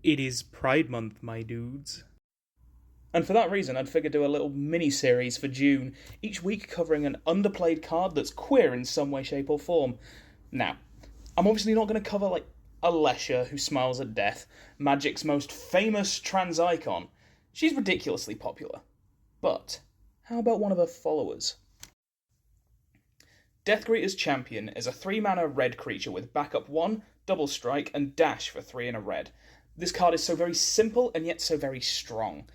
It is Pride Month, my dudes. And for that reason, I'd figure do a little mini-series for June, each week covering an underplayed card that's queer in some way, shape or form. Now, I'm obviously not going to cover, Alessia, who smiles at death, Magic's most famous trans icon. She's ridiculously popular. But, how about one of her followers? Deathgreeter's Champion is a 3-mana red creature with backup 1, double strike, and dash for 3 and a red. This card is so very simple and yet so very strong.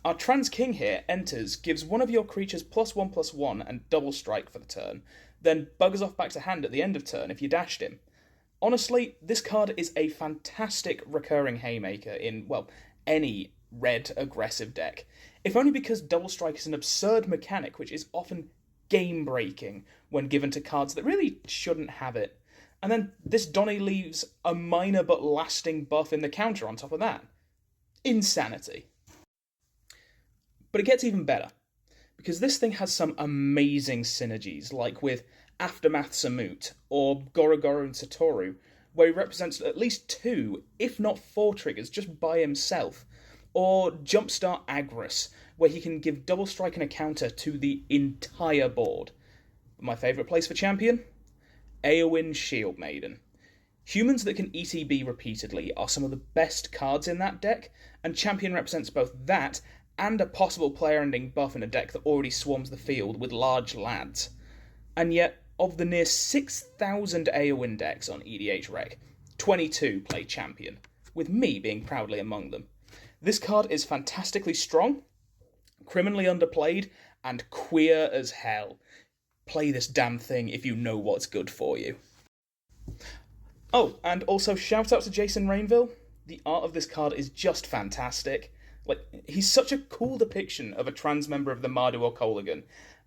Our trans king here enters, gives one of your creatures +1/+1 and double strike for the turn, then buggers off back to hand at the end of turn if you dashed him. Honestly, this card is a fantastic recurring haymaker in, any red aggressive deck. If only because double strike is an absurd mechanic which is often game-breaking when given to cards that really shouldn't have it. And then this Donny leaves a minor but lasting buff in the counter on top of that. Insanity. But it gets even better, because this thing has some amazing synergies, like with Aftermath Samut, or Gorogoro and Satoru, where he represents at least 2, if not 4 triggers just by himself, or Jumpstart Agrus, where he can give double strike and a counter to the entire board. But my favourite place for champion? Eowyn Shield Maiden. Humans that can ETB repeatedly are some of the best cards in that deck, and champion represents both that and a possible player-ending buff in a deck that already swarms the field with large lads. And yet, of the near 6,000 Eowyn decks on EDH Rec, 22 play champion, with me being proudly among them. This card is fantastically strong, criminally underplayed, and queer as hell. Play this damn thing if you know what's good for you. Oh, and also shout out to Jason Rainville. The art of this card is just fantastic. He's such a cool depiction of a trans member of the Mardu or Kolaghan,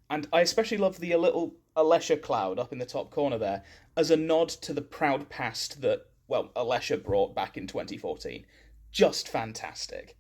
and I especially love the little Alessia cloud up in the top corner there, as a nod to the proud past that, Alessia brought back in 2014. Just fantastic.